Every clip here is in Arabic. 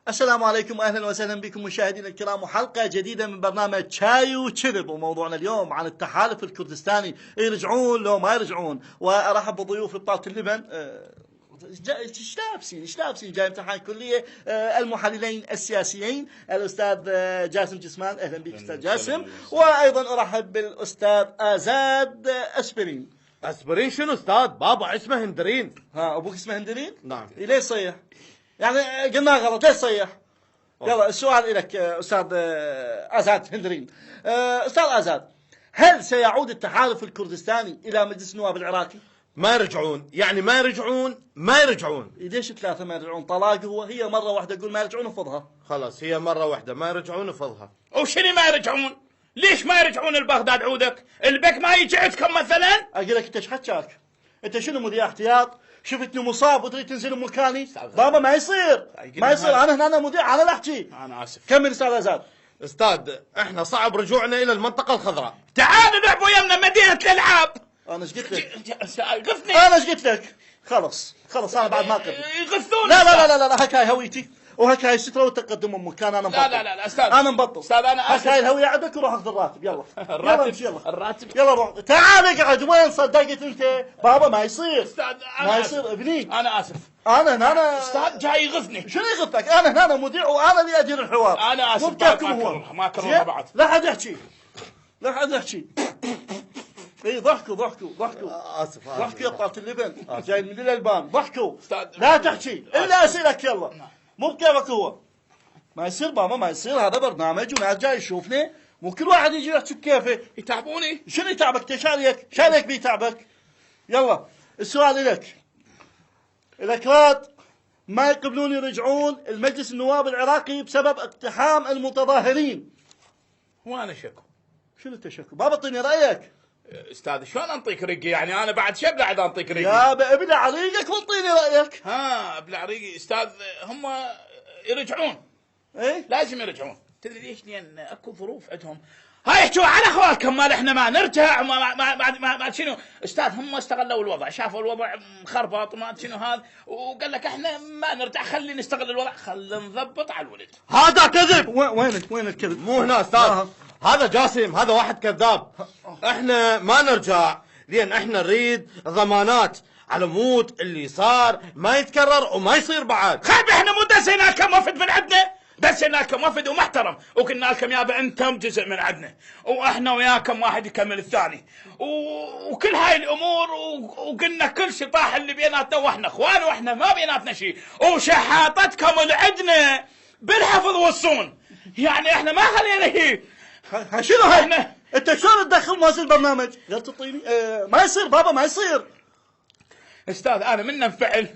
السلام عليكم واهلا وسهلا بكم مشاهدينا الكرام وحلقه جديده من برنامج شاي وشرب، وموضوعنا اليوم عن التحالف الكردستاني، يرجعون لو ما يرجعون. وارحب بضيوف بطاقه اللبن. ايش لابسين جاي امتحان كليه. المحللين السياسيين الاستاذ جاسم جسمان، اهلا بك استاذ جاسم. وايضا ارحب بالاستاذ ازاد اسبرين. اسبرين شنو استاذ؟ بابا اسمه هندرين. ابوك اسمه هندرين؟ نعم. ليش صيح؟ يعني قلنا غلط، ليش صيح؟ يلا السؤال لك أستاذ أزاد هندرين. أستاذ أزاد، هل سيعود التحالف الكردستاني إلى مجلس النواب العراقي؟ ما يرجعون، يعني ما يرجعون. ليش ثلاثة ما يرجعون؟ طلاق هي مرة واحدة أقول ما يرجعون وفضها. خلاص هي مرة واحدة ما يرجعون وفضها. وشنو ما يرجعون؟ ليش ما يرجعون البغداد عودك؟ البك ما يجي عندكم مثلا؟ أقول لك أنت ايش حكاك؟ أنت شنو مذيع احتياط؟ شفتني مصاب وتريد تنزل مكاني؟ بابا ما يصير. انا هنا مذيع، انا لا احكي. انا اسف. كمل استاذ ازاد. استاذ احنا صعب رجوعنا الى المنطقة الخضراء. تعالوا لعبوا يمنا مدينة الالعاب. انا ايش قلت لك؟ غثني. انا ايش قلت لك؟ خلص انا بعد ما قلت. يغثون. لا هكاي هويتي وهكاي سترة والتقدم امك. انا مبطل. لا استاذ. انا مبطل. استاذ انا اسف. هكاي الهوية عندك وروح اخذ الراتب. يلا الراتب. الراتب يلا روح. تعال اقعد. وين صدقت انت؟ بابا ما يصير. استاذ ما يصير ابني. انا اسف. انا استاذ جاي يغثني. شنو يغثك؟ انا هنا مذيع وانا اللي ادير الحوار. انا اسف. ما كررها بعد. لا حد يحكي. اي ضحكوا. اسف ضحكوا يا بطاقة اللبن. جاي من الالبان. ضحكوا. لا تحكي الا اسئلك. يلا مو بكيفك. هو ما يصير بابا، ما يصير. هذا برنامج وناس جاي يشوفني، مو كل واحد يجي يحكي بكيفه. يتعبوني. شنو يتعبك؟ شاريك بيتعبك. يلا السؤال لك. الأكراد ما يقبلون يرجعون المجلس النواب العراقي بسبب اقتحام المتظاهرين. وانا شكو. شنو التشكل؟ بابا اعطيني رايك. استاذ شلون انطيك رقي؟ يعني انا بعد شب قاعد انطيك رقي. يا ابلع ريقك واعطيني رايك. ابلع رقي. استاذ هم يرجعون. ايه لازم يرجعون. تدري ليش؟ لان اكو ظروف عندهم. هاي يحكوا على اخوالكم مال احنا ما نرجع ما شنو. استاذ هم استغلوا الوضع، شافوا الوضع مخربط وما شنو هذا، وقال لك احنا ما نرجع، خلي نستغل الوضع، خلي نضبط على الولد. هذا كذب. وين الكذب؟ مو هنا استاذ. هذا جاسم، هذا واحد كذاب. احنا ما نرجع لان احنا نريد ضمانات على مود اللي صار ما يتكرر وما يصير بعد. خيب احنا مو دسينا لكم وفد من عندنا، دسينا لكم وفد ومحترم، وقلنا لكم يابا انتم جزء من عندنا، واحنا وياكم واحد يكمل الثاني، وكل هاي الامور، وقلنا كل شيء طاح اللي بيناتنا، واحنا اخوان واحنا ما بيناتنا شيء، وشحاطتكم اللي عندنا بالحفظ والصون، يعني احنا ما خلينا هي. شنو هاي؟ انت شلون تدخل موازين البرنامج؟ قلت تعطيني. ما يصير بابا، ما يصير. استاذ انا من انفعل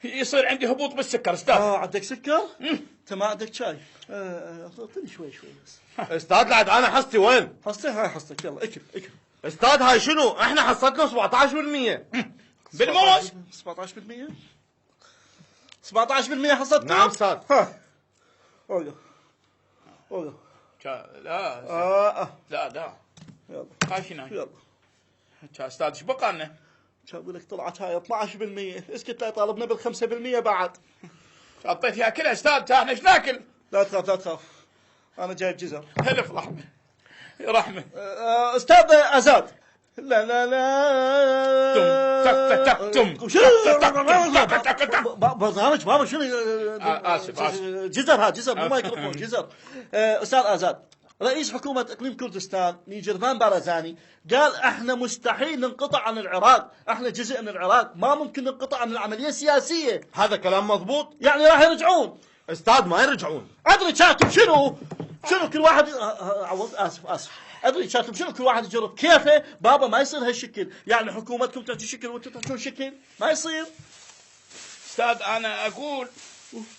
يصير عندي هبوط بالسكر. استاذ عندك سكر؟ انت ما عندك شاي؟ اعطيني شوي بس. استاذ لعد انا حصتي وين؟ حصتي؟ هاي حصتك. يلا اكل. استاذ هاي شنو؟ احنا حصتنا 17%. بالموز 17%. 17% حصتك؟ نعم استاذ. اوه لا لا يلا خاشنا. يلا استاذ ايش بقى لنا؟ اقول لك طلعت هاي 12%. اسكت، لا طالبنا بال5% بعد. حطيت كلها استاذ. احنا ايش ناكل؟ لا تخاف انا جايب جزر. هلف رحمه. استاذ ازاد. لا برنامج بابا شنو؟ اسف جزر مو مايكروفون. جزر. استاذ ازاد، رئيس حكومة اقليم كردستان نيجرفان بارزاني قال احنا مستحيل ننقطع عن العراق، احنا جزء من العراق، ما ممكن ننقطع عن العملية السياسية. هذا كلام مضبوط. يعني راح يرجعون؟ استاذ ما يرجعون. ادري كاتب شنو كل واحد. اسف ادري كاتب شنو كل واحد يجرب كيفه. بابا ما يصير هالشكل، يعني حكومتكم تعطي شكل وانتم تعطون شكل، ما يصير. استاذ انا اقول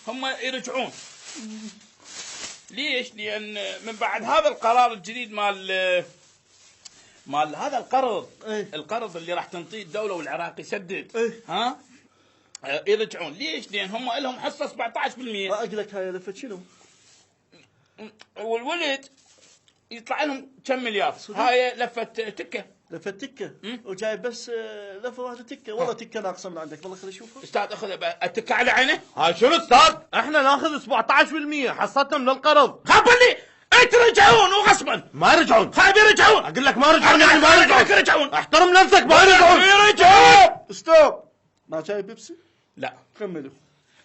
هم يرجعون. ليش؟ لان من بعد هذا القرار الجديد مال هذا القرض. القرض اللي راح تنطيه الدوله والعراق يسدد. يرجعون. ليش؟ لان هم لهم حصه 17%. اقول لك هاي لفت شنو؟ والولد يطلع لهم كم مليار. هاي لفت تكه. لفة تكة وجايب بس لفة واحدة تكة، والله تكة ناقصة من عندك، والله خلي اشوفها. استاذ اخذ التكه على عينه. هاي شنو استاذ؟ احنا ناخذ 17% حصتنا من القرض. خبرني انت رجعون وغصبا. ما يرجعون. خايب يرجعون. اقول لك ما يرجعون يعني ما يرجعون. يرجعون. احترم نفسك ما يرجعون. يرجعون. ستوب. ما جايب بيبسي؟ لا كملوا.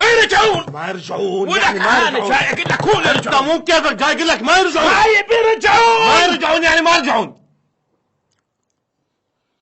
يرجعون. ما يرجعون ولك يعني ما انا يرجعون. جاي اقول لك هو انت يرجعون. مو كيفك جاي اقول لك ما يرجعون. خايب يرجعون. ما يرجعون يعني ما يرجعون.